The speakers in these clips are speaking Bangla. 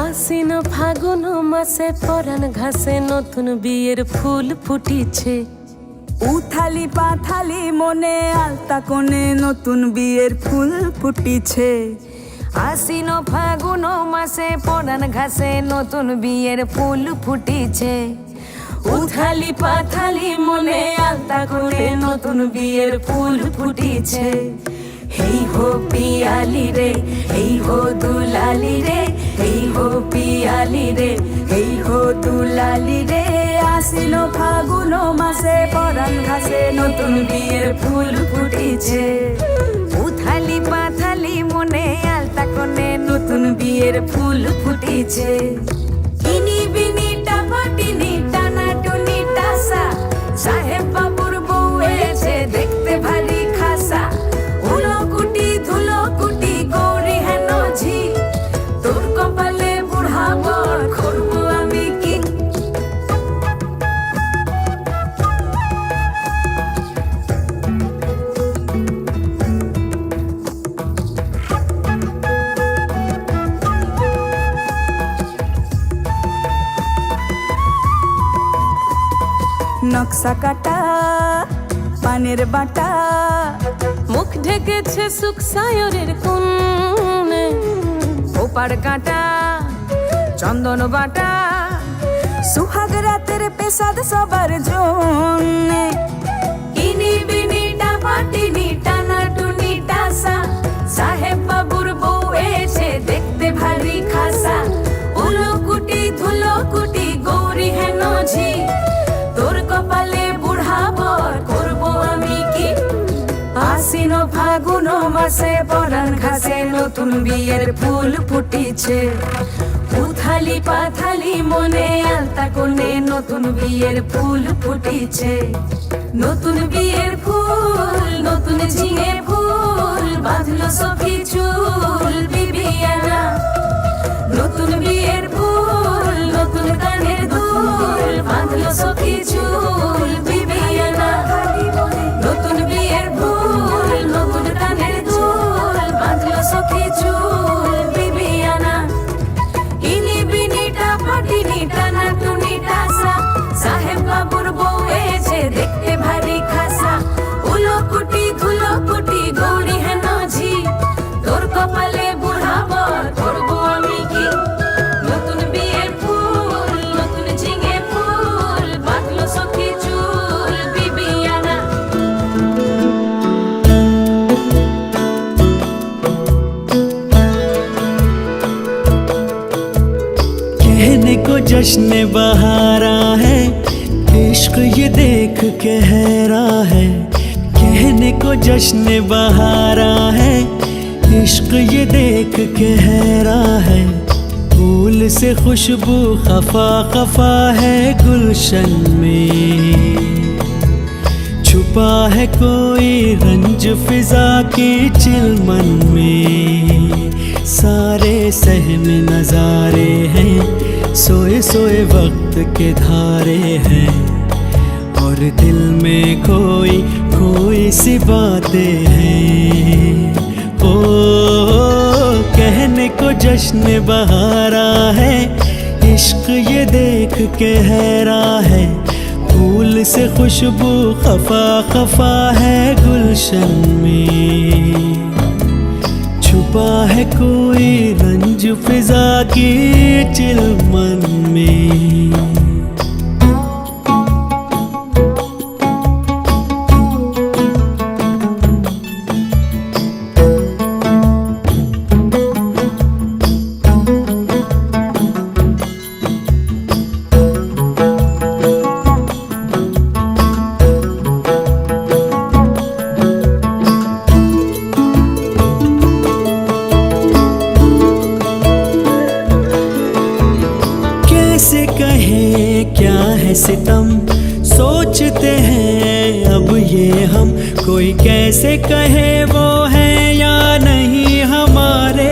আশ্বিন ফাগুন মাসে পরাণ ঘাসে নতুন বিয়ের ফুল ফুটিছে। উথালি পাথালি মনে আলতা কোণে নতুন বিয়ের ফুল ফুটিছে। আশ্বিন ফাগুন মাসে পরাণ ঘাসে নতুন বিয়ের ফুল ফুটিছে। উথালি পাথালি মনে আলতা কোণে নতুন বিয়ের ফুল ফুটিছে। হেই হো পিয়ালি রে, হেই হো দুলালি রে, হেই হো পিয়ালি রে, হেই হো দুলালি রে। আশ্বিন ফাগুন মাসে পরাণ ঘাসে নতুন বিয়ের ফুল ফুটিছে। উথালি পাথালি মনে আলতা কোণে নতুন বিয়ের ফুল ফুটিছে। ইনি বিনি টাপাটিনি টানা টুনি টাসা, সাহেব বাবুর বউ এসে দেখতে ভারী খাসা। উলো কুটি ধুলো কুটি গৌরী হেন ঝি, তোর কপালে বুড়া বর করব আমি কি। নকশা কাটা পানের বাটা, মুখ ঢেকেছে সুখ সায়রের কোণে। ওপার কাটা চন্দন বাটা, সুহাগ রাতের পেশাদ সবার জন্যে। ইনি বিনি টাপাটিনি টানা টুনি টাসা, সাহেব বাবুর বউ এসে দেখতে ভারী খাসা। উলো কুটি ধুলো কুটি গৌরী হেন ঝি, তোর কপালে বুড়া বর করব আমি কি। আশ্বিন ফাগুন মাসে পরাণ ঘাসে নতুন বিয়ের ফুল ফুটিছে। উথালি পাথালি মনে আলতা কোণে নতুন বিয়ের ফুল ফুটিছে। নতুন বিয়ের ফুল নতুন ঝিঙে ফুল, বাঁধলো সখী চুল বিবিয়ানা। নতুন বিয়ের ফুল নতুন কানের দুল, বাঁধলো সখী চুল বিবিয়ানা। নতুন বিয়ের ফুল নতুন কানের দুল, বাঁধলো সখী চুল বিবিয়ানা। ইনি বিনি টাপাটিনি টানা টুনি টাসা, সাহেব বাবুর বউ এসে দেখতে ভারী খাসা। উলো কুটি ধুলো কুটি গৌরী হেন ঝি, তোর কপালে বুড়া বর করব আমি কি। নতুন বিয়ের ফুল নতুন ঝিঙে ফুল, বাঁধলো সখী চুল বিবিয়ানা। कहने को जश्न बहारा है, इश्क ये देख के हैरा है। कहने को जश्न बहारा है, इश्क ये देख के हैरा है। फूल से खुशबू खफा खफा है गुलशन में, छुपा है कोई रंज फिजा की चिलमन में। सारे सहम नजारे हैं, सोए सोए वक्त के धारे हैं। और दिल में कोई कोई सी बातें हैं। ओ कहने को जश्न बहारा है, इश्क ये देख के हैरा है। फूल से खुशबू खफा खफा है गुलशन में, छुपा है कोई रंज फिजा की चिलमन में। कैसे कहें क्या है सितम, सोचते हैं अब ये हम। कोई कैसे कहे वो है या नहीं हमारे।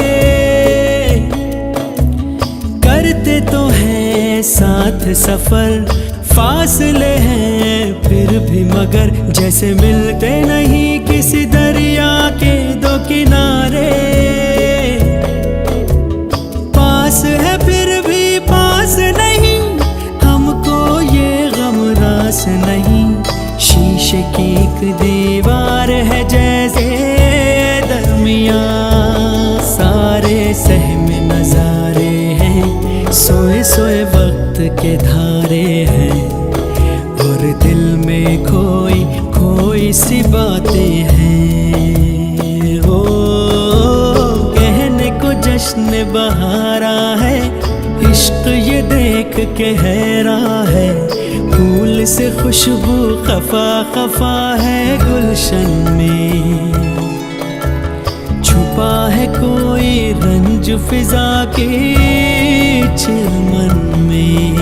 करते तो हैं साथ सफर, फासले हैं फिर भी मगर। जैसे मिलते नहीं किसी दरिया के दो किनारे। पास है फिर सहमे नजारे हैं, सोए सोए वक्त के धारे हैं, और दिल में खोई खोई सी बातें हैं। हो कहने को जश्न बहारा है, इश्क ये देख के हैरान है, फूल से खुशबू खफा खफा है गुलशन में, छुपा है कोई रंज फिजा के चिलमन में।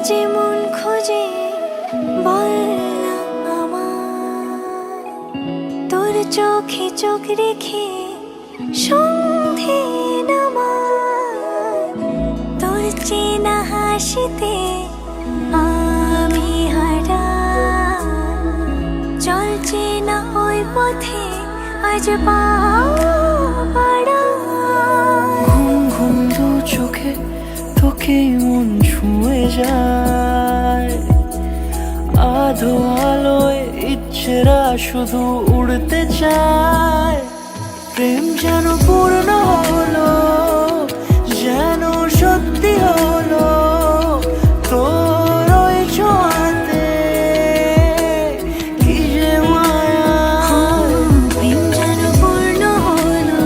যেমন খোঁজে বল না আমায়, তোর চোখে চোখ রেখে সন্ধে নামায়, তোর চেনা হাসিতে আমি হারাই, চল চেনা ওই পথে আজ পা বাড়াই। ঘুম ঘুম দু চোখে তোকেই মন ছুঁয়ে যায়, আধো আলোয় ইচ্ছেরা শুধু উড়তে চায়, প্রেম যেন পূর্ণ হলো, যেন সত্যি হলো, তোর ওই ছোঁয়াতে কি যে মায়া। প্রেম যেন পূর্ণ হলো,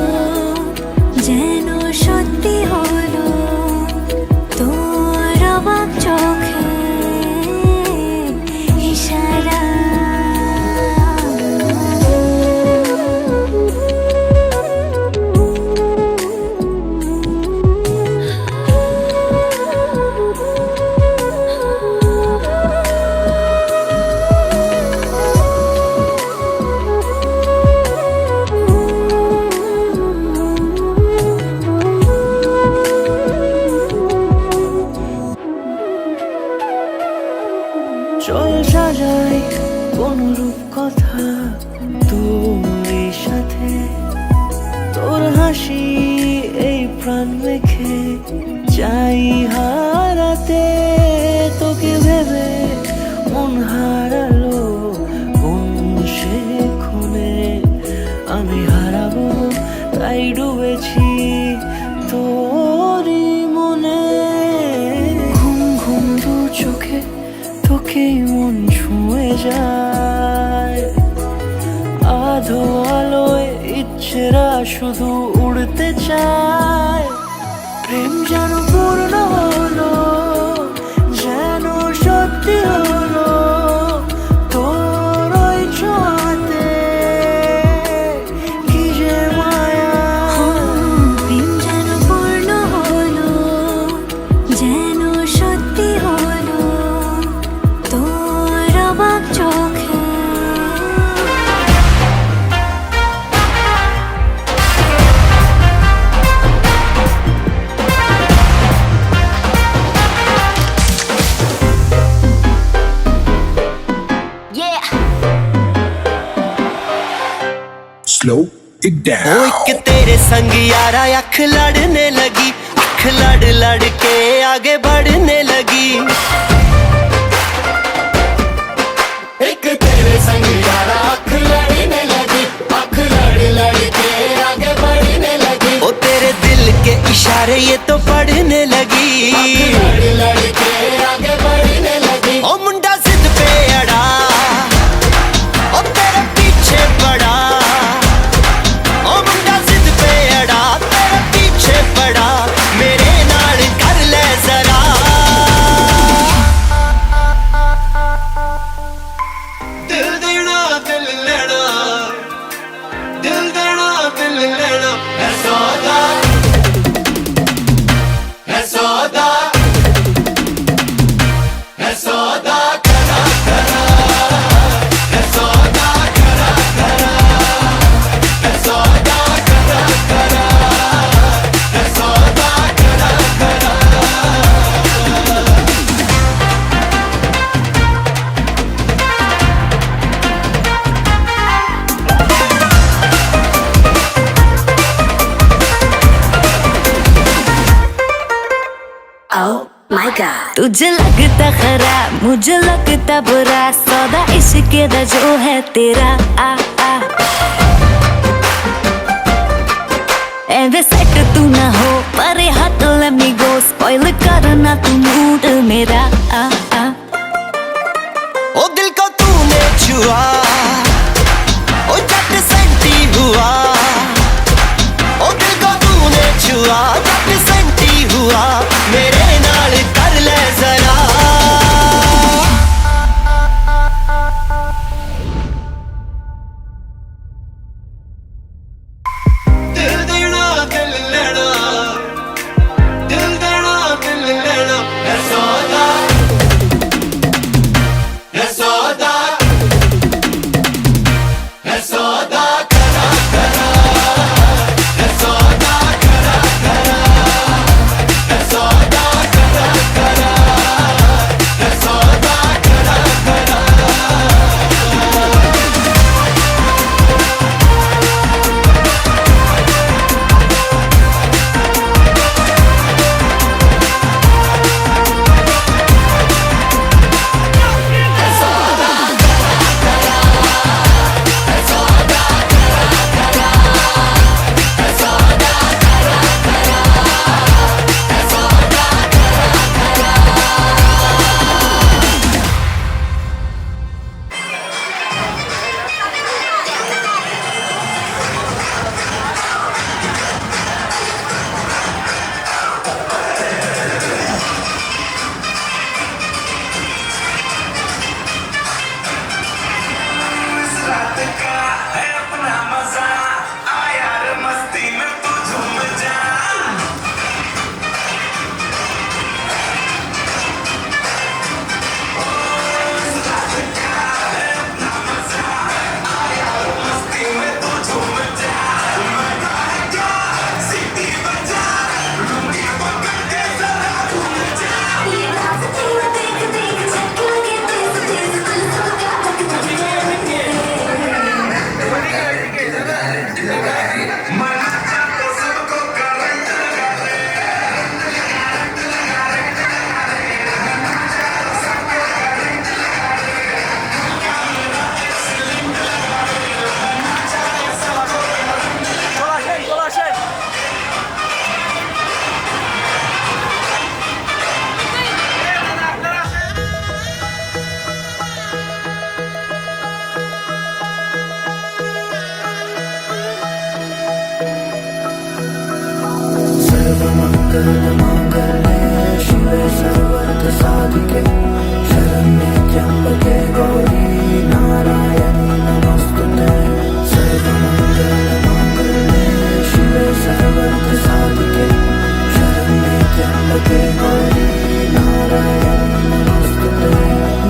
যেন সত্যি হলো, তোর অবাক চোখে ইশারা। চল সাজাই কোন রূপ কথা তোর সাথে, তোর হাসি এই প্রাণ মেখে চাই হারাতে, তোকে ভেবে মন হারালো কোন সে খুনে, আমি হারাবো তাই ডুবেছি তোরই মনে। ঘুম ঘুম দু চোখে তোকেই মন ছুঁয়ে যায়, আধো আলোয় ইচ্ছেরা শুধু উড়তে চায়, প্রেম যেন পূর্ণ হলো, যেন সত্যি হলো, তোর ওই ছোঁয়াতে কি যে মায়া। প্রেম যেন পূর্ণ হলো, যেন সত্যি হলো, তোর অবাক চোখে। Slow it down. ओए कि तेरे तेरे संग यारा अख लड़ने लगी, अख लड़ लड़ के आगे बढ़ने लगी। एक तेरे संग यारा अख लड़ने लगी, अख लड़ लड़ के आगे बढ़ने लगी। ओ तेरे दिल के इशारे ये तो पढ़ने लगी, अख लड़ लड़ के आगे बढ़ने लगी। ओ मुंडा जिद पे अड़ा, ओ तेरे पीछे पड़ा। ओ मुंडा जिद पे अड़ा, तेरे पीछे पड़ा। मेरे नाल कर ले जरा। दिल देना दिल लेना, दिल देना दिल लेना है सौदा, है सौदा, है सौदा करा करा, है सौदा करा करा, है सौदा करा करा, है सौदा करा करा। Oh my God, तुझे लगता खराब मुझे लगता बुरा, सौदा इश्क दा जो है तेरा आ आ। एवे सेट तू ना हो परे हट let me go, स्पॉइल करना तू मूड मेरा आ आ। ओ दिल को तूने छुआ, ओ जट सेंटी हुआ। ओ दिल को तूने छुआ, जट सेंटी हुआ। मेरे नाल कर ले जरा। दिल देना दिल लेना, दिल देना दिल लेना है सौदा, है सौदा, है सौदा करा करा, है सौदा करा करा, है सौदा करा करा, है सौदा करा करा।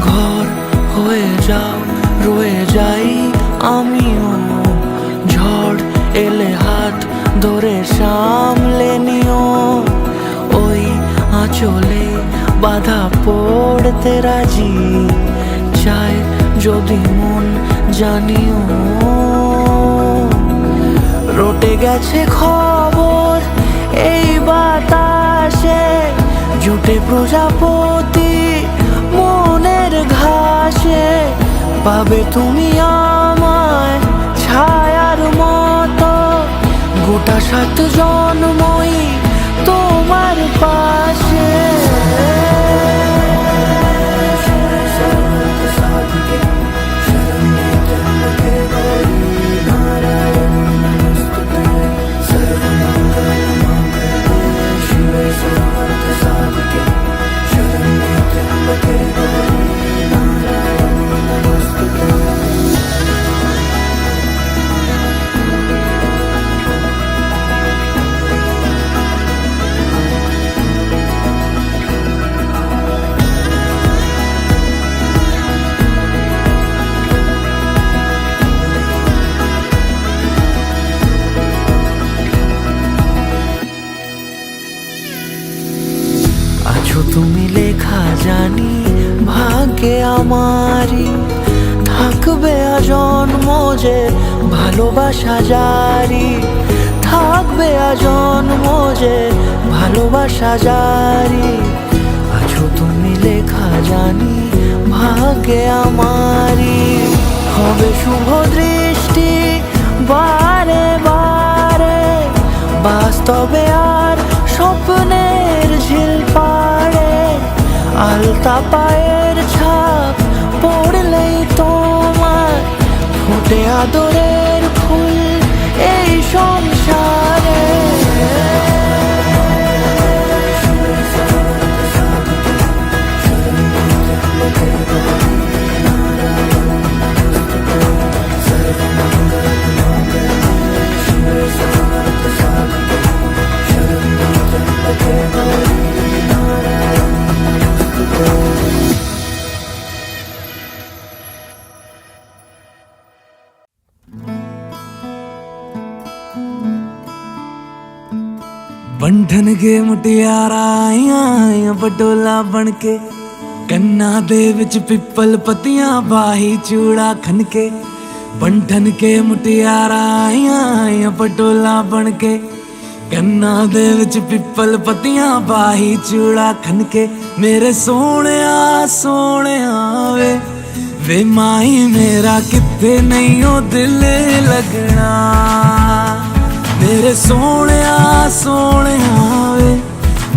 ঘর হয়ে যাও রয়ে যাই আমিও, ঝড় এলে হাত ধরে সামলে নিও। ওই আঁচলে বাধা পড়তে রাজি, চায় যদি মন জানিও। রটে গেছে খবর এই বাতাসে, জুটে প্রজাপতি মনের ঘাসে। পাবে তুমি আমায় ছায়ার মতো, গোটা 7 জন্মই তোমার পাশে। তুমি লেখা জানি ভাগ্যে আমারই, থাকবে আজন্ম যে ভালোবাসা জারি, থাকবে আজন্ম যে ভালোবাসা জারি। আছো তুমি লেখা জানি ভাগ্যে আমারই, হবে শুভ দৃষ্টি বারে বারে, বাস্তবে আর স্বপ্নের ঝিল পাড়ে। আলতা পায়ের ছাপ পড়লেই তোমার ফোটে আদরের ফুল এই সংসারে। बंधन के मुटियारा आईयां पटोला बनके, कन्ना दे विच पिपल पतियां बाही चूड़ा खनके। बंधन के मुटियारा आईयां पटोला बनके, कन्ना दे विच पिपल पतियां बाही चूड़ा खनके। मेरे सोहणिया सोहणिया वे माही मेरा किथे नहीं ओ दिल लगना। मेरे सोहणिया सोहणिया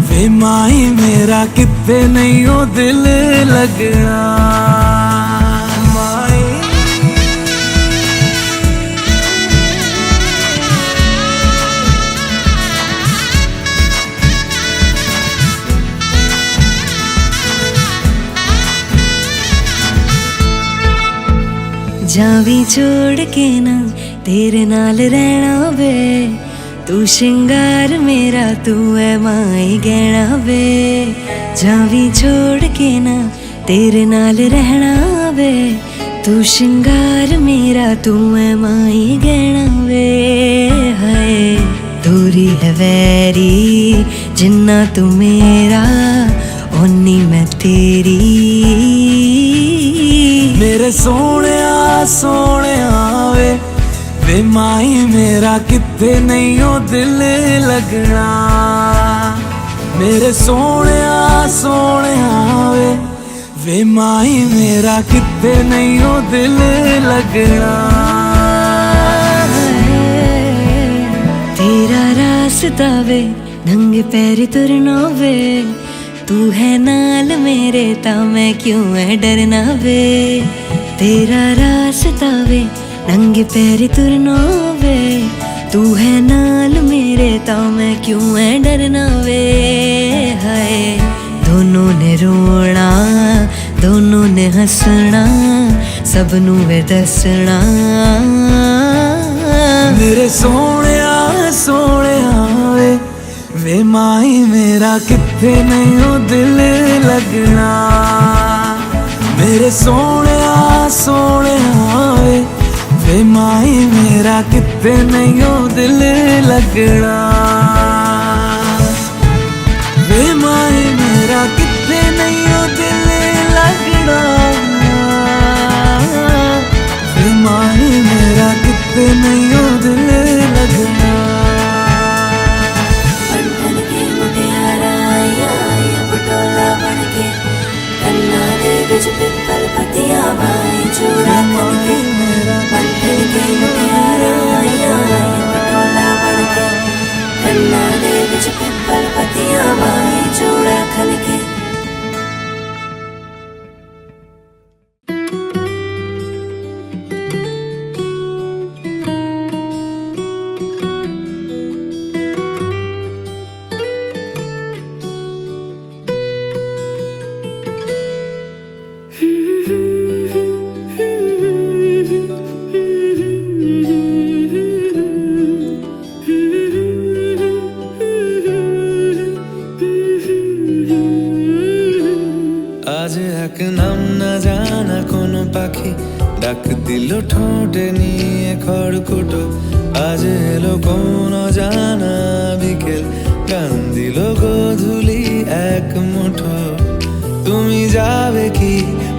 वे माही मेरा किथे नहीं ओ दिल लगना। जावी छोड़ के ना तेरे नाल रहना वे, तू श्रृंगार मेरा तू है माई गहना वे। जावी छोड़ के ना तेरे नाल रहना वे, तू श्रृंगार मेरा तू है माई गहना वे। हाय दूरी है वैरी जिन्ना तू मेरा, ओनी मैं तेरी। मेरे सोहणिया सोहणिया वे माही मेरा किथे नहीं ओ दिल लगना। मेरे सोहणिया सोहणिया वे माही मेरा किथे नहीं ओ दिल लगना। तेरा रास्ता वे नंगे पैर तुरना वे, तू है नाल मेरे ता मैं क्यों है डरना वे। तेरा रास्ता वे नंगे पैर तुरना वे, तू है नाल मेरे ता मैं क्यों है डरना वे। हाय दोनों ने रोना दोनों ने हंसना, सबनू वे दसना। मेरे सोहणिया सोहणिया वे माही मेरा किथे नहीं ओ दिल लगना। मेरे सोहणिया सोहणिया वे माही मेरा किथे नहीं ओ दिल लगना। वे माही मेरा किथे नहीं ओ दिल लगना। वे माही मेरा किथे नहीं ओ दिल लगना। নাম না জানা কোনো পাখি ডাক দিল ঠোঁটে নিয়ে খড়কুটো। আজ এলো কোন জানা বিকেল, গান দিল গোধূলি এক মুঠো। তুমি যাবে কি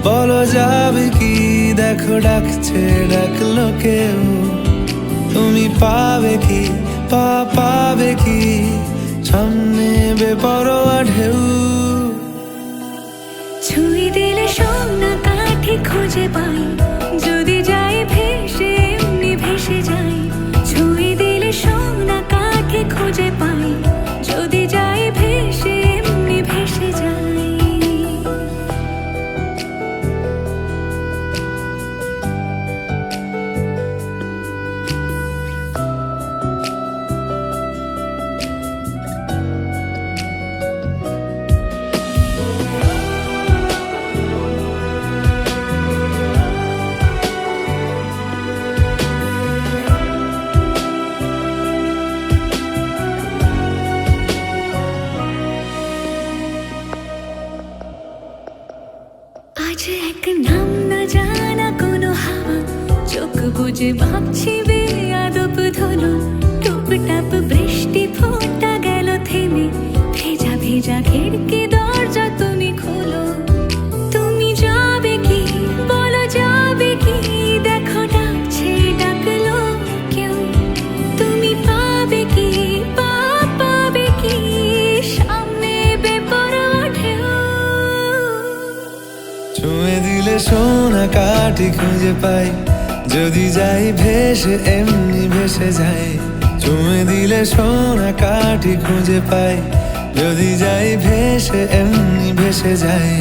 বলো, যাবে কি? দেখো ডাকছে, ডাকলো কেউ। তুমি পাবে কি পাবে কি? সামনে বেপরোয়া ঢেউ। ছুঁয়ে দিলে সোনা কাঠি খুঁজে পাই, যদি যাই ভেসে এমনি ভেসে যাই। ছুঁয়ে দিলে সোনা কাঠি খুঁজে পাই, যদি যাই ভেসে এমনি ভেসে যাই। আজ এক নাম না জানা কোনো হাওয়া, চোখ বুজে ভাবছি বেয়াদব ধলো। টুপটাপ বৃষ্টি ফোঁটা গেল থেমে, ভেজা ভেজা খিড়কি দরজা তুমি খোলো। তুমি যাবে কি বলো, যাবে কি? দেখো ডাকছে, ডাকলো কেউ। তুমি পাবে কি পাবে কি? সামনে বেপরোয়া ঢেউ। ছুঁয়ে দিলে সোনা কাঠি খুঁজে পাই, যদি যাই ভেসে এমনি ভেসে যাই। ছুঁয়ে দিলে সোনা কাঠি খুঁজে পাই, যদি যাই ভেসে এমনি ভেসে যাই।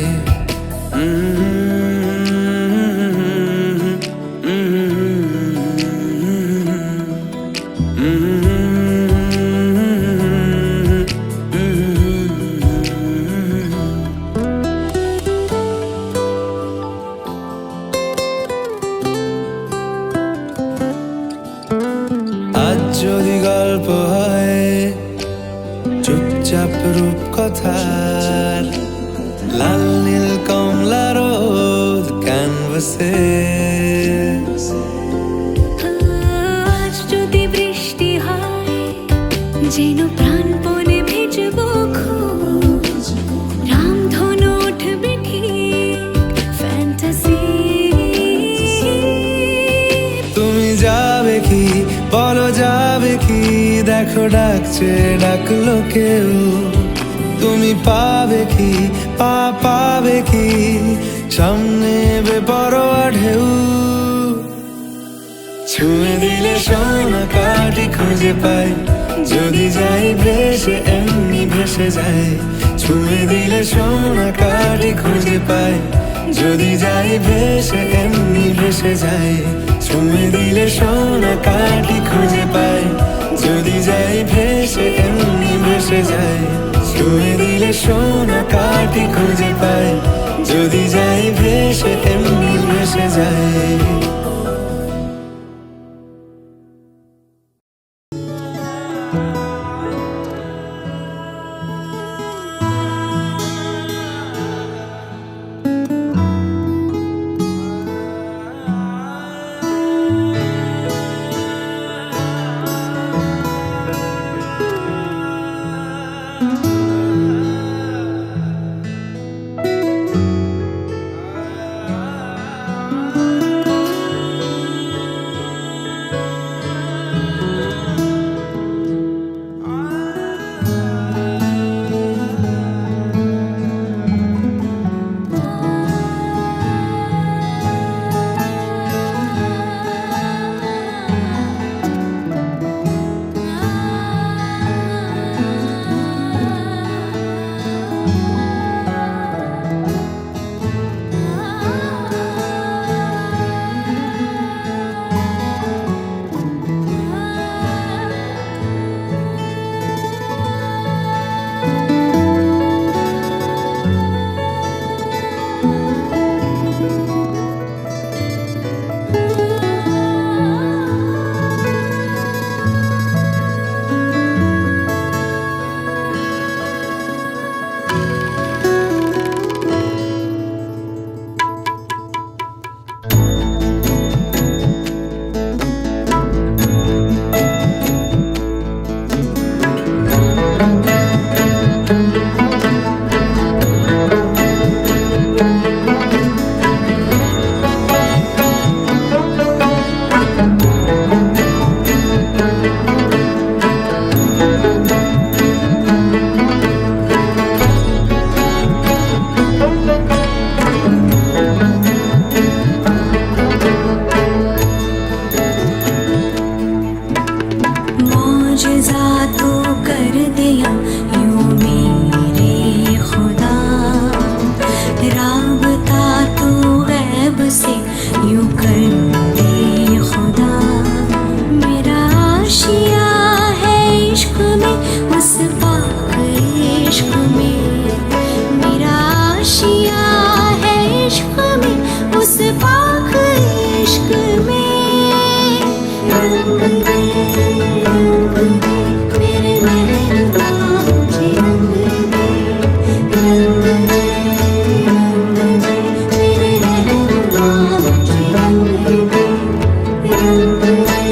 আজ যদি গল্প হয় চুপচাপ রূপকথার, লাল নীল কমলা রোদ ক্যানভাসে। আজ যদি বৃষ্টি হয়, যেন প্রাণপণে ভিজবো খুব। রামধনু উঠবে ঠিক ফ্যান্টাসি। তুমি যাবে কি বলো, যাবে কি? দেখো ডাকছে, ডাকলো কেউ। তুমি পাবে কি পাবে কি? সামনে বেপরোয়া ঢেউ। ছুঁয়ে দিলে সোনা কাঠি খুঁজে পাই, যদি যাই ভেসে এমনি ভেসে যাই। ছুঁয়ে দিলে সোনা কাঠি খুঁজে পাই, যদি যাই ভেসে এমনি ভেসে যাই। ছুঁয়ে দিলে সোনা কাঠি খুঁজে পাই, যদি যাই ভেসে এমনি ভেসে যাই। ছুঁয়ে দিলে সোনা কাঠি খুঁজে পাই, যদি যাই ভেসে এমনি ভেসে যাই। इश्क में, मेरा आशिया है इश्क में, उस पाक इश्क में। रंग दे मेरे महबूबा मुझे रंग दे, रंग दे मेरे महबूबा मुझे रंग दे, रंग दे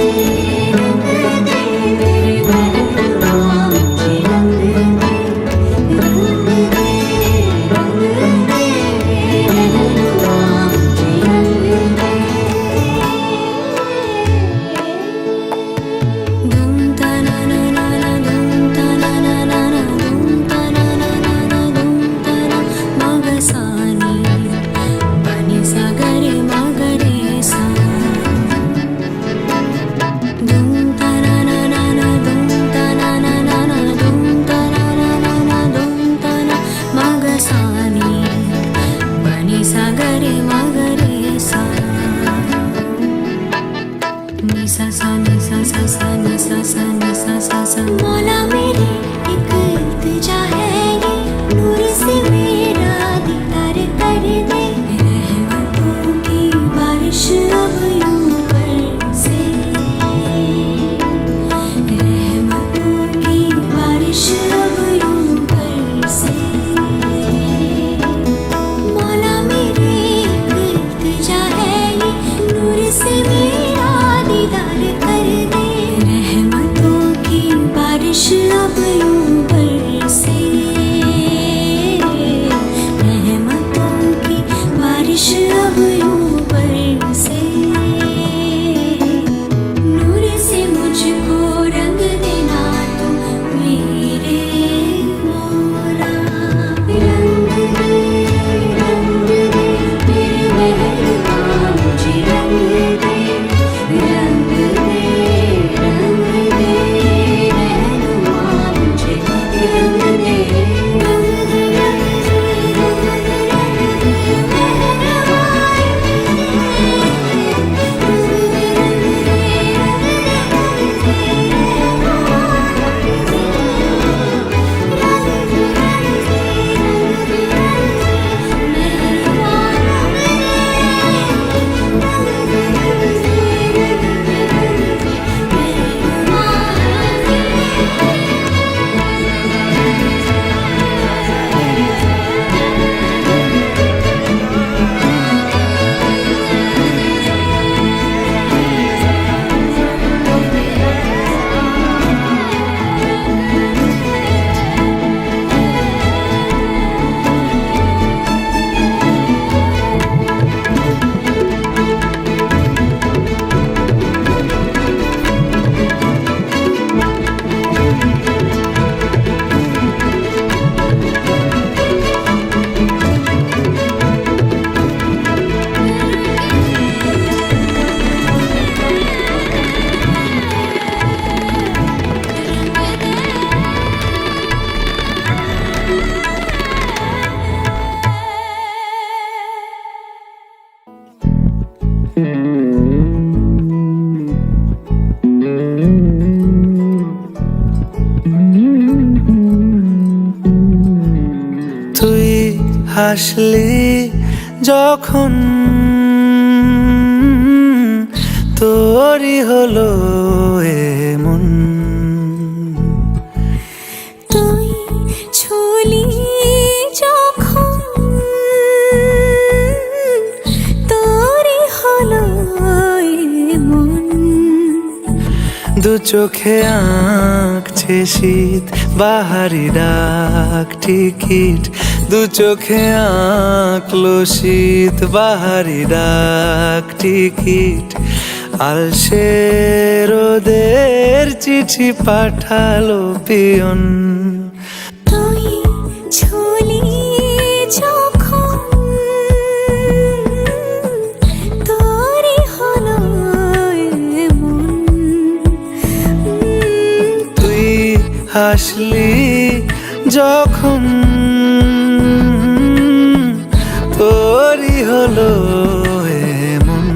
मेरे महबूबा मुझे रंग दे, रंग दे मेरे महबूबा मुझे रंग दे। धूम ता ना ना ना ना, धूम ता ना ना ना ना, धूम ता ना ना ना ना, धूम ता ना मगसानी बनी सा गरे मगरे सा। धूम ता ना ना ना ना, धूम ता ना ना ना ना, धूम ता ना ना ना ना, धूम ता ना मगसानी बनी सा गरे मगरे सा। नि सा सा नि सा सा सा नि सा सा नि सा सा सा। मौला मेरी एक इल्तिजा है ये, नूर से मेरा दीदार कर दे, रहमतों की बारिश अब यूं बरसे, रहमतों की बारिश अब यूं बरसे। मौला मेरी एक इल्तिजा है ये, नूर से मेरा दीदार कर दे, रहमतों की बारिश अब यूं बरसे, रहमतों की बारिश अब यूं बरसे। नूर से मुझको रंग देना तुम मेरे मौला, रंग दे मेरे महबूबा मुझे रंग दे, रंग दे महबूबा मुझे रंग दे, তুই হাসলি যখন তোরই হলো এমন, তুই ছুলি যখন তোরই হলো এমন। দু চোখে আঁকছে শীত বাহারি ডাক টিকিট, দু চোখে আঁকলো শীত বাহারি ডাক টিকিট। আলসে রোদের চিঠি পাঠালো পিয়ন, তুই ছুলি যখন তোরই হলো এমন। তুই হাসলি যখন তোরই হলো এমন।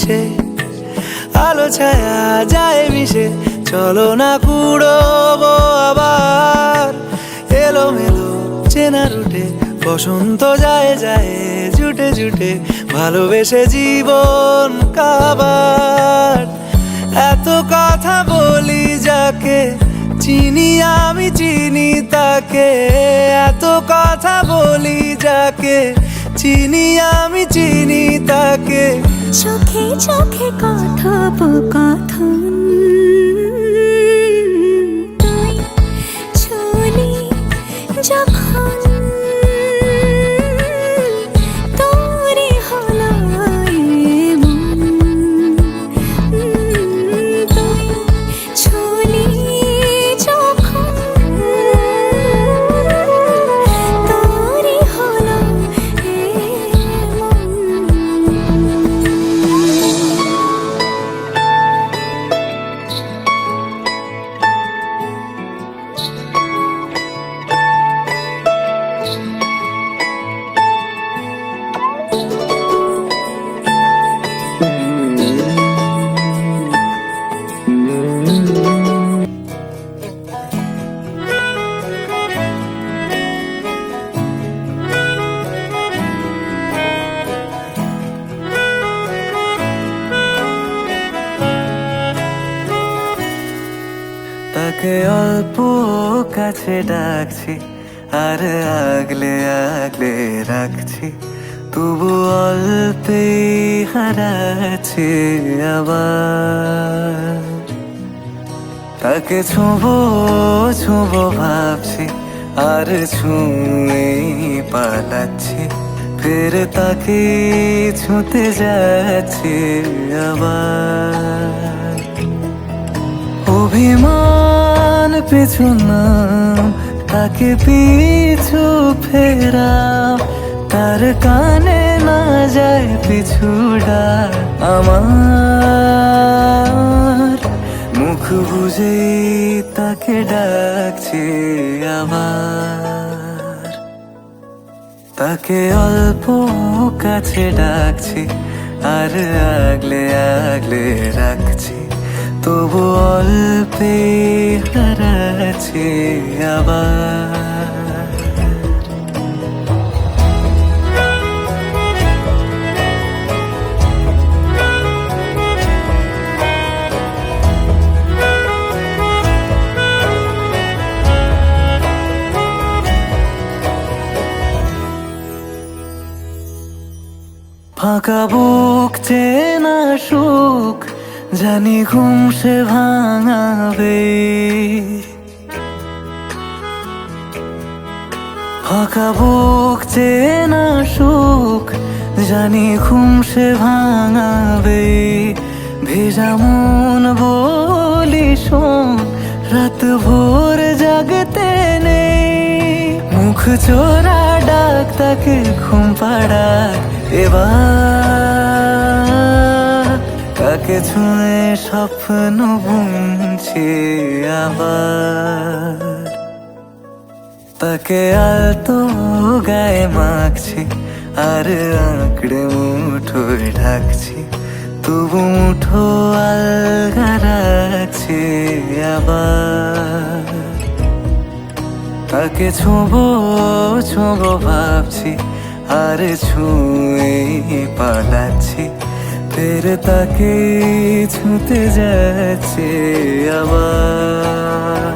মিশে আলো ছায়া যায় মিশে চলো না কুড়োবো আবার এলোমেলো চেনা রুটে বসন্ত যায় যায় জুটে জুটে ভালোবেসে জীবন কাবার এত কথা বলি যাকে চিনি আমি চিনি তাকে এত কথা বলি যাকে চিনি আমি চিনি তাকে চোখে চোখে কথোপকথন তুই চলি যখন তোরে হলো এমন তুই চলি যখন তোরে হলো এমন তাকে অল্প কাছে ডাকছি আর আগলে আগলে রাখছি তবু অল্পে হারাচ্ছি আবার তাকে ছোঁবো ছোঁবো ভাবছি আর ছুঁয়ে পালাচ্ছি ফের তাকে ছুঁতে যাচ্ছি আবার অভিমান পিছু নাম তাকে পিছু ফেরাও তার কানে না যায় পিছু ডাক আমার মুখ বুঝে তাকে ডাকছি আবার তাকে অল্প কাছে ডাকছি আর আগলে আগলে রাখছি তবু অল্পে হারাচ্ছি আবার ফাঁকা বুক চেনা সুখ জানি ঘুম সে ভাঙাবে ফাঁকা বুক চেনা সুখ জানি ঘুম সে ভাঙাবে ভেজা মন বলি শোন রাত ভোর জাগতে নেই মুখ চোরা ডাক তাকে ঘুম পাড়াক এবার তাকে ছুঁয়ে স্বপ্ন বুনছি আবার তাকে আলতো গায়ে মাখছি আর আঁকড়ে মুঠোয় ঢাকছি তবু মুঠো আলগা রাখছি আবার তাকে ছোঁবো ছোঁবো ভাবছি আর ছুঁয়ে পালাচ্ছি ফের তাকে ছুঁতে যাচ্ছে আবার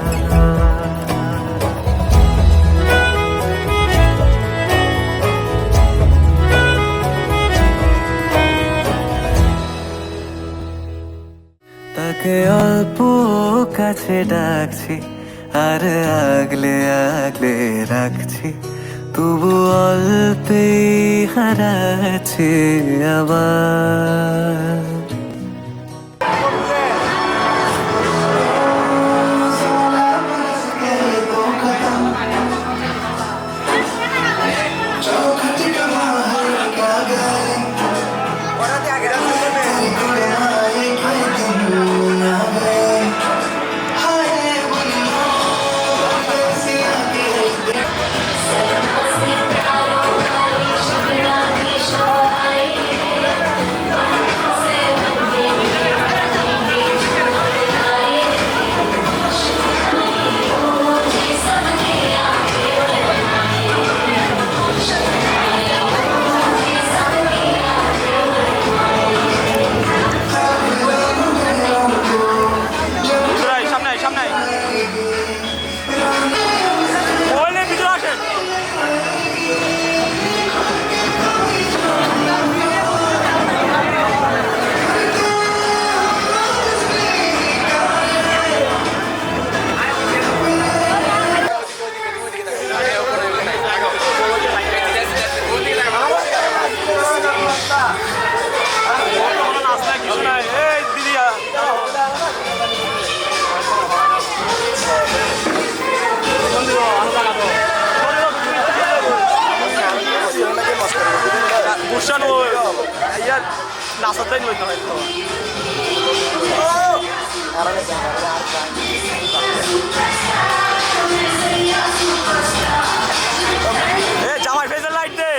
তাকে অল্প কাছে ডাকছি আর আগলে আগলে রাখছি তবু অল্পে হারাচ্ছি আবার আসাদাই লইতে হয়তো জামাই ফেজের লাইট দে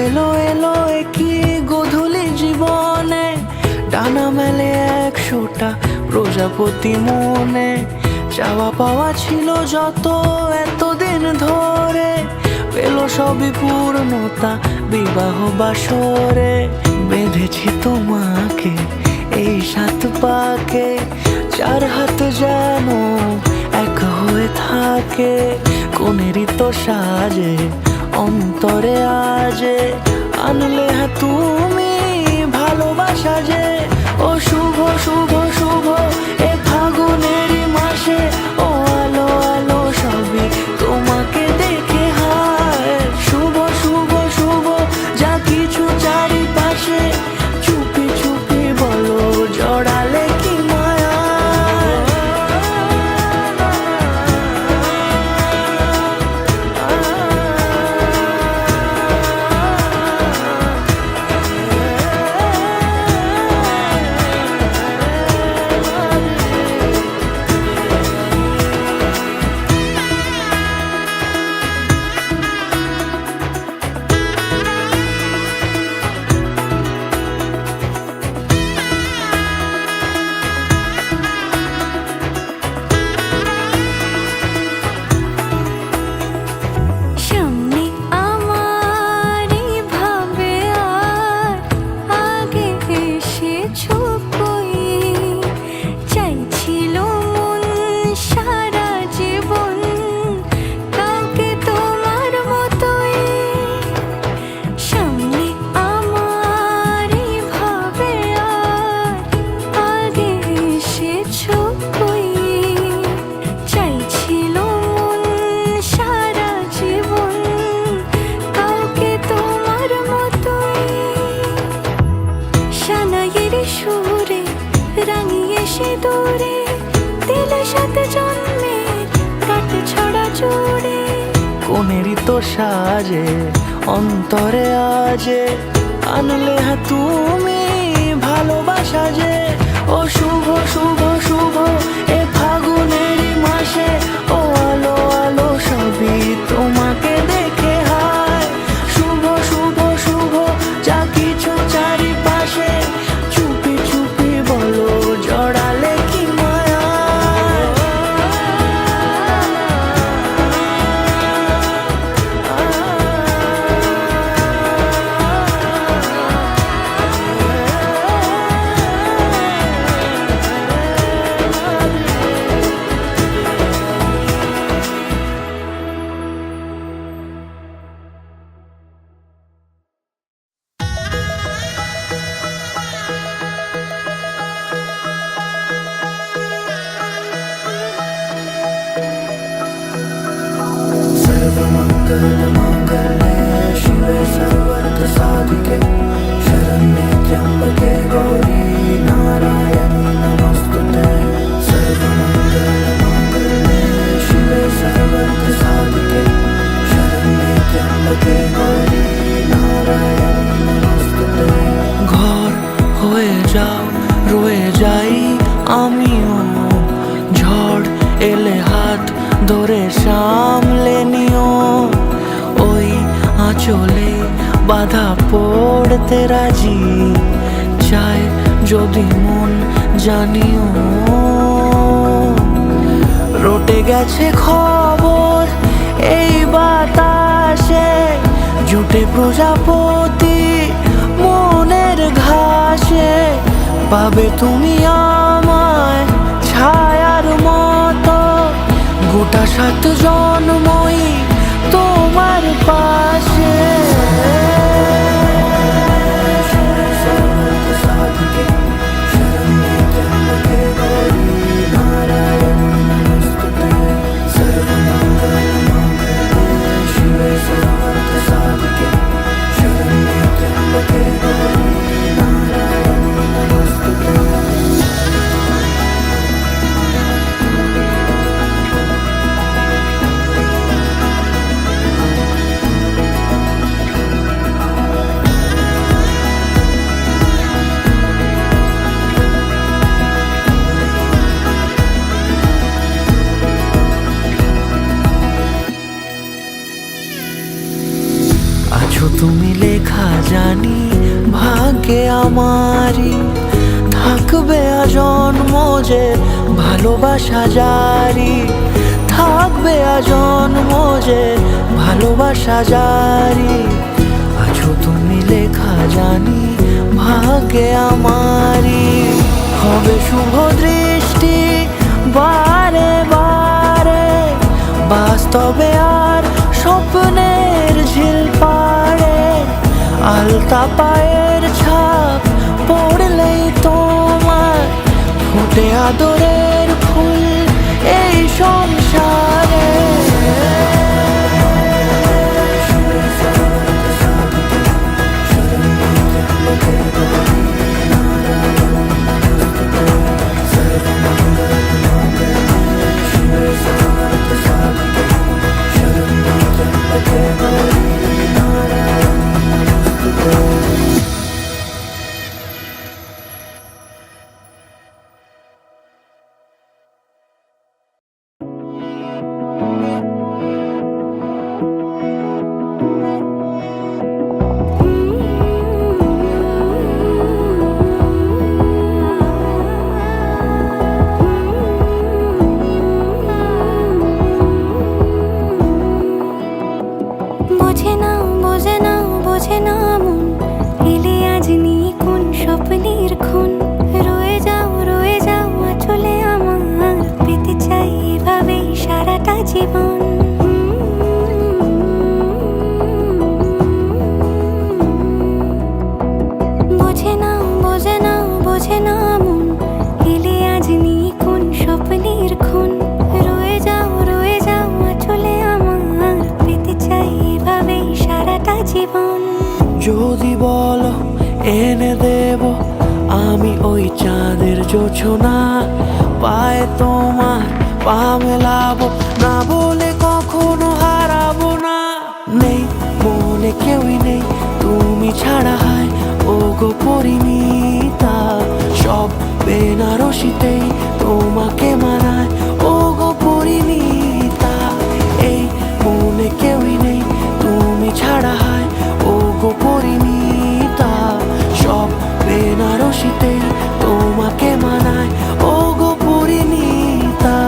এলো এলো একই গধূলি জীবনে, ডানা মেলে 100টা প্রজাপতি মনে। চাওয়া পাওয়া ছিল যত এতদিন ধরে, পেল সবই পূর্ণতা বিবাহ বাসরে। বেঁধেছি তোমাকে এই 7 পাকে, 4 হাত যেন এক হয়ে থাকে। কোনেরই তো সাজে অন্তরে আজে, আনলে হ্যাঁ তুমি ভালোবাসা যে। ও শুভ শুভ শুভ এ ফাগুনেরই মাসে, ও আলো আলো সবই তোমাকে দেখে হায়। শুভ শুভ শুভ যা কিছু চারিপাশে, চুপি চুপি বলো জড়ালে কি মায়া। সামনে আমার ভাবে আর আগে এসেছো কই, চাইছিল মন সারা জীবন কাউকে তোমার মতোই। সামনে আমার ভাবে আর আগে এসেছো কই, চাইছিল মন সারা জীবন কাউকে তোমার মতোই। সানাইয়ের সুরে রাঙিয়ে সে দূরে, দিলে 7 জন্মের কাট ছড়া জুড়ে। কোনেরই তো সাজে অন্তরে আজে, আনলে হ্যাঁ তুমি ভালোবাসা যে। ও শুভ শুভ শুভ এ ফাগুনেরই মাসে, ও আলো আলো সবই তোমাকে দেখে হায়। শুভ শুভ শুভ যা কিছু চারিপাশে, চুপি চুপি বলো জড়ালে কি মায়া। ঘর হয়ে যাও রয়ে যাই আমিও, ঝড় এলে হাত ধরে সামলে নিও। ওই আঁচলে বাধা পড়তে রাজি, চাই যদি মন জানিও। রটে গেছে খবর এই বাতাসে, জুটে প্রজাপতি মনের ঘাসে। পাবে তুমি আমায় ছায়ার মতো, গোটা 7 জন্মই তোমার পাশে। লেখা জানি ভাগ্যে আমারই থাকবে আজন্ম যে ভালোবাসা জারি, থাকবে আজন্ম যে ভালোবাসা জারি। আছো তুমি লেখা জানি ভাগ্যে আমারই, হবে শুভ দৃষ্টি বারে বারে, বাস্তবে আর স্বপ্নের ঝিল পাড়ে। আলতা পায়ের ছাপ পড়লেই তোমার ফোটে আদরের ফুল এই সংসারে। বোঝে না বোঝে না বোঝে না মন, এলে আজ নিয়ে কোন স্বপ্নের খুন। রয়ে যাও চলে আমার, পেতে চাই এভাবেই সারাটা জীবন। বোঝে না বোঝে না বোঝে না মন, এলে আজ নিয়ে কোন স্বপ্নের খুন। রয়ে যাও চলে আমার, পেতে চাই এভাবেই সারাটা জীবন। যদি বলো এনে দেব আমি ওই চাঁদের জোছনা, পায়ে তোমার পা মেলাবো, না বলে কখনো হারাবো না। নেই মনে কেউই নেই তুমি ছাড়া, হয় ও গো পরিণীতা। সব বেনারসিতেই তোমাকে মানায় ও গো পরিণীতা। এই মনে কেউই নেই তুমি ছাড়া, হয় ও গো পরিণীতা। সব বেনারসিতেই তোমাকে মানায় ও গো পরিণীতা।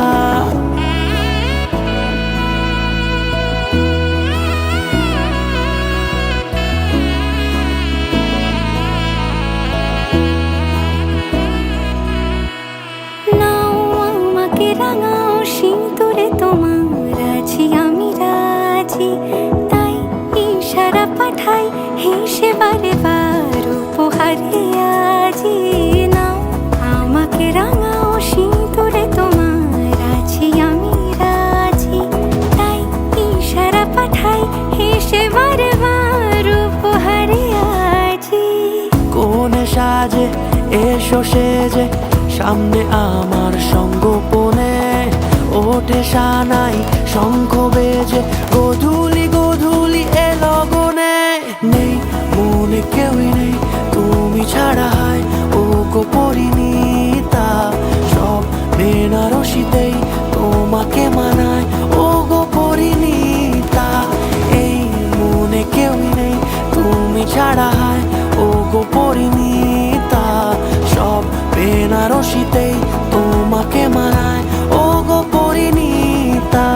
নাও আমাকে রাঙাও সিঁদুরে তোমার, আছি আমি রাজি। তাই ইশারা পাঠাই হেসে বারে বার উপহারে আজি। নাও আমাকে রাঙাও সিঁদুরে তোমার, আছি আমি রাজি। তাই ইশারা পাঠাই হেসে বারে বার উপহারে আজি। কোনে সাজে এসো সেজে সামনে আমার সঙ্গোপনে, ওঠে সানাই শঙ্খ বেজে গোধূলি গোধূলি এ লগনে। নেই মনে কেউই নেই তুমি ছাড়া, হয় ও গো পরিণীতা। সব বেনারসিতেই তোমাকে মানায় ও গো পরিণীতা। এই মনে কেউই নেই তুমি ছাড়া, হয় ও গো পরিণীতা। সব বেনারসিতেই তোমাকে মানায় ও গো পরিণীতা।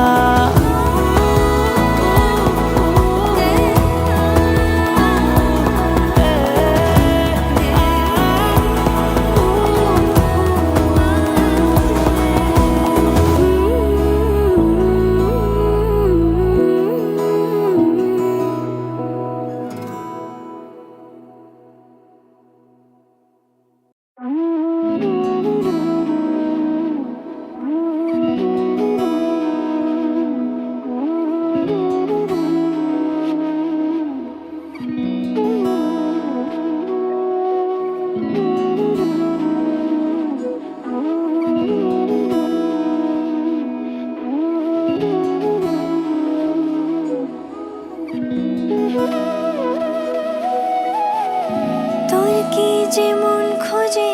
তোর কি যেমন খোঁজে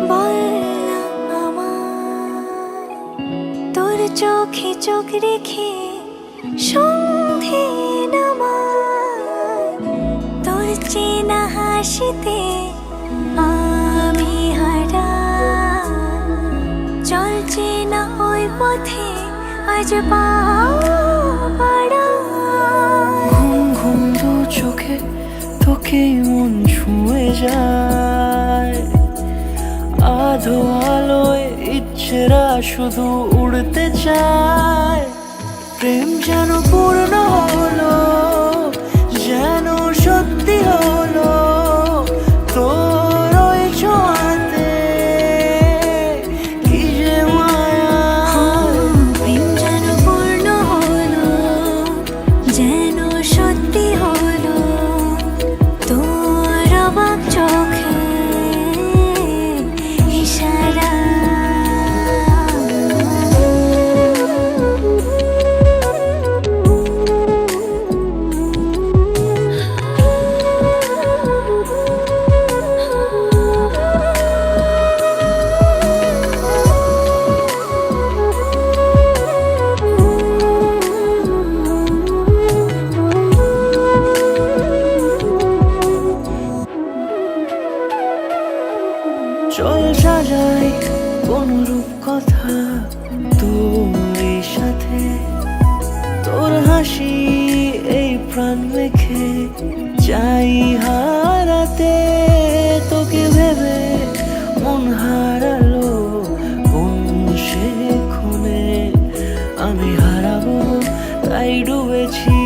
বল না আমার, তোর চোখে চোখ রেখে সন্ধে নামায়। তোর চেনা হাসিতে আমি হারা, চলছে না ওই পথে আজ পাড়া। ঘুম ঘুম দু চোখে তোকে মন ছুঁয়ে যায়, আধো আলোয় ইচ্ছেরা শুধু উড়তে চায়। প্রেম যেন পূর্ণ হলো, যেন সত্যি হলো তোর ওই ছোঁয়াতে, কি যে মায়া। প্রেম যেন পূর্ণ হলো, যেন সত্যি হলো তোর অবাক চোখে ইশারা। চল সাজাই কোন রূপ কথা তোর সাথে, তোর হাসি এই প্রাণ মেখে চাই হারাতে। তোকে ভেবে মন হারালো কোন সে ক্ষণে, আমি হারাবো তাই ডুবেছি।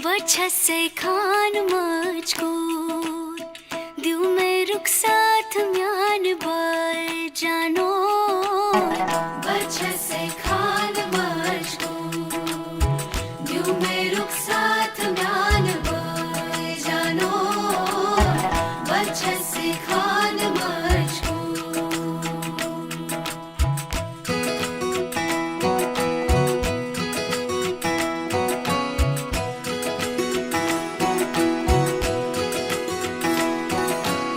वजह से खान मजकूर दिल में रुक साथ म्यान बार जानो वजह से खान मजकूर दिल में रुक साथ म्यान बार जानो वजह से खान मजकूर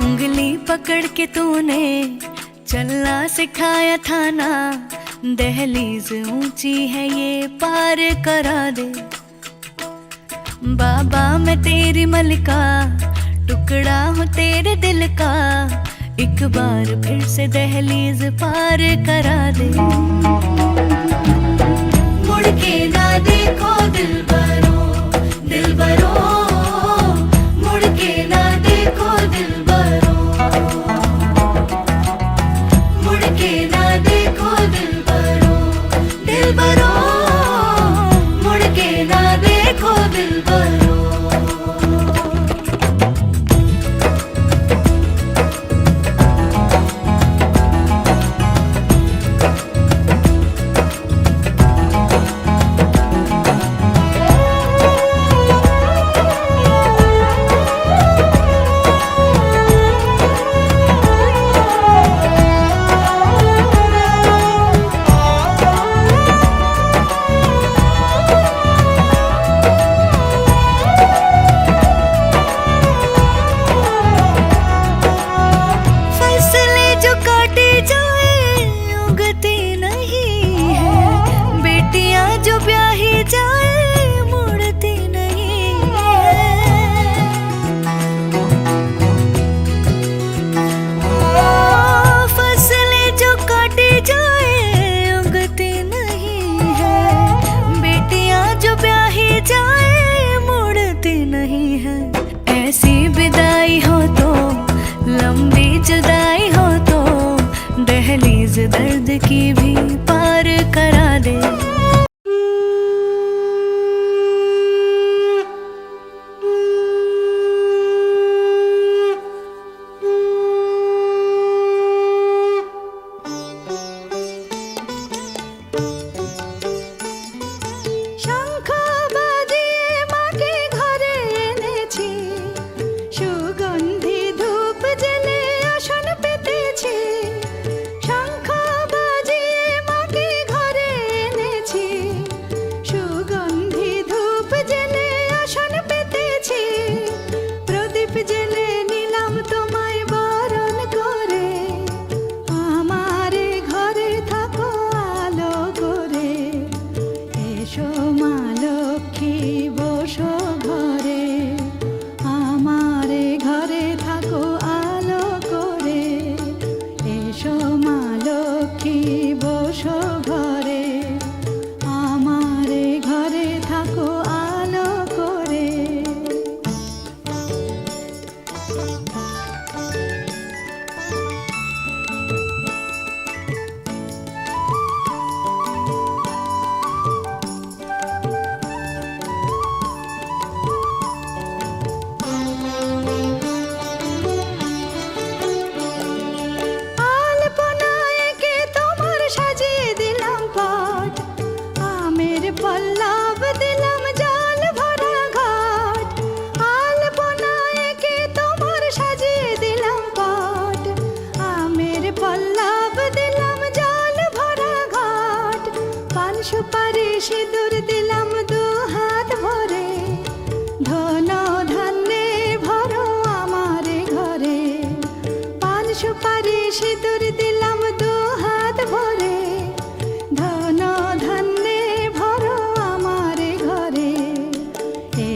उंगली पकड़ के तूने चलना सिखाया था ना दहलीज ऊंची है ये पार करा दे बाबा मैं तेरी मलिका टुकड़ा हूँ तेरे दिल का एक बार फिर से दहलीज पार करा दे मुड़ के ना देखो दिलबरो दिलबरो मुड़ के ना देखो दिलबरो मुड़ के ना देखो दिलबरो दिलबरो मुड़ के ना देखो दिलबरो ऐसी विदाई हो तो लंबी जुदाई हो तो दहलीज दर्द की भी पार करा दे শঙ্খ বাজিয়ে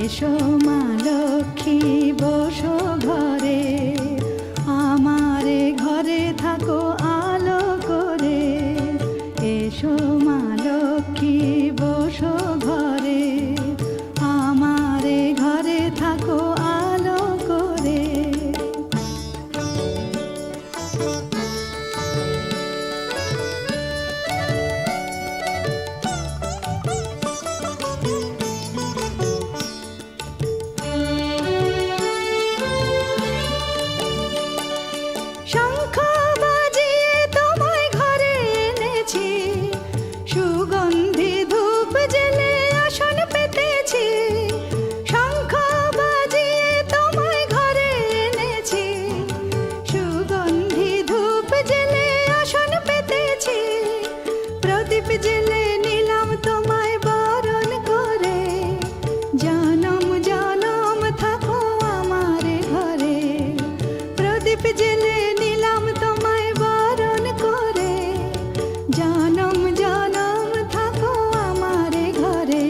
এসো মা লক্ষ্মী বসো ঘরে, আমারে ঘরে থাকো আলো করে। এসো মা লক্ষ্মী বসো ঘরে, আমারে ঘরে থাকো আলো করে। শঙ্খ বাজিয়ে তোমায় ঘরে এনেছি, সুগন্ধি ধূপ জেলে আসন পেতেছি। শঙ্খ বাজিয়ে তোমায় ঘরে এনেছি, সুগন্ধি ধূপ জেলে আসন পেতেছি। প্রদীপ জেলে নিলাম তোমায় বরণ করে, জনম জনম থাকো আমার ঘরে। প্রদীপ জেলে নিলাম তোমায় বরণ করে, জনম জনম থাকো আমার ঘরে।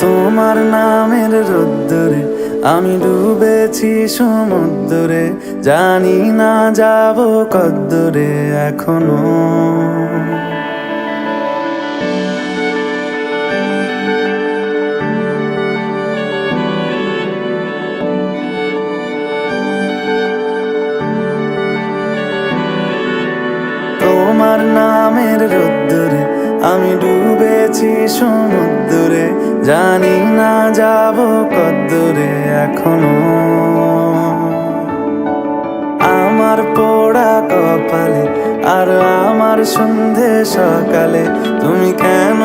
তোমার নামের রোদ্দুরে আমি ডুবেছি সমুদ্রে, জানি না যাব কদ্দুরে এখনো। তোমার নামের রোদ্দুরে আমি ডুবেছি সমুদ্রে, জানি না যাব কদ্দুরে এখনো। আমার পোড়া কপালে আর আমার সন্ধে সকালে, তুমি কেন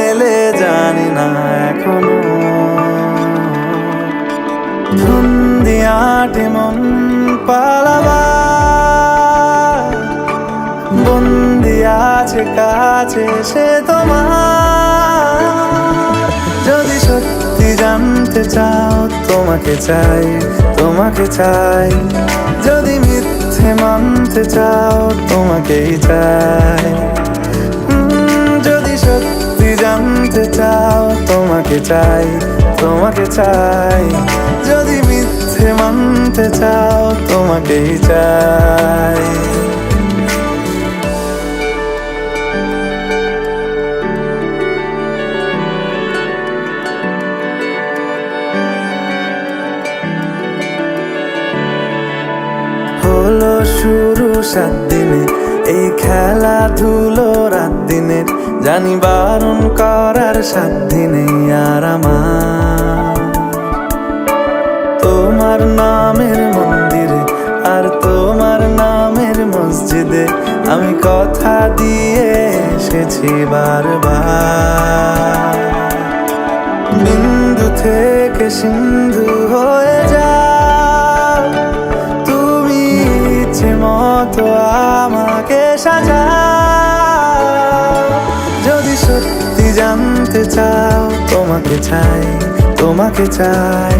এলে জানি না এখনো। ধুন্দিয়াটে মন পালাবার, বন্দি আছে কাছে সে তোমার। যদি সত্যি জানতে চাও তোমাকে চাই, তোমাকে চাই। যদি মিথ্যে মানতে চাও তোমাকেই চাই। যদি সত্যি জানতে চাও তোমাকে চাই, তোমাকে চাই। যদি মিথ্যে মানতে চাও তোমাকেই চাই। হলো শুরু 7 দিনে এই খেলাধুলো রাত দিনের, জানি বারণ করার সাধ্য নেই আর আমার। তোমার নামের মন্দিরে আর তোমার নামের মসজিদে আমি কথা দিয়ে এসেছি বারবার। বিন্দু থেকে সিন্ধু হয়ে যাও তুমি, ইচ্ছে মতো আমাকে সাজাও। যদি সত্যি জানতে চাও তোমাকে চাই, তোমাকে চাই।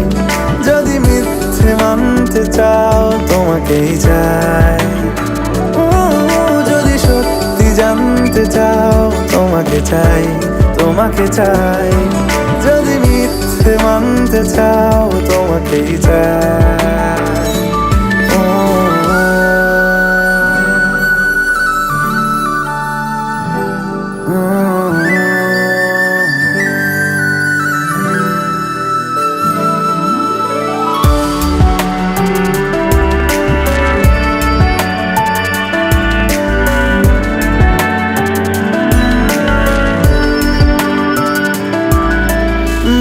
যদি মিথ্যে মানতে চাও তোমাকেই চাই। যদি সত্যি জানতে চাও তোমাকে চাই, তোমাকে চাই। যদি মিথ্যে মানতে চাও তোমাকেই চাই।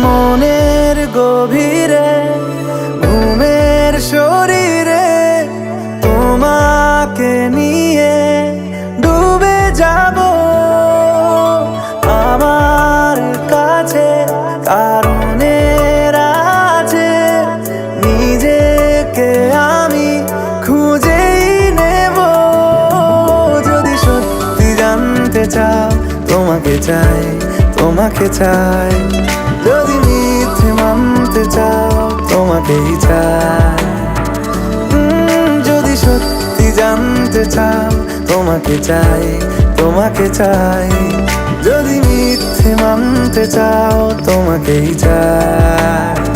মনের গভীরে ঘুমে জানতে চাও তোমাকে চাই, তোমাকে চাই। যদি মিথ্যে মানতে চাও তোমাকেই চাই। যদি সত্যি জানতে চাও তোমাকে চাই, তোমাকে চাই। যদি মিথ্যে মানতে চাও তোমাকেই চাই।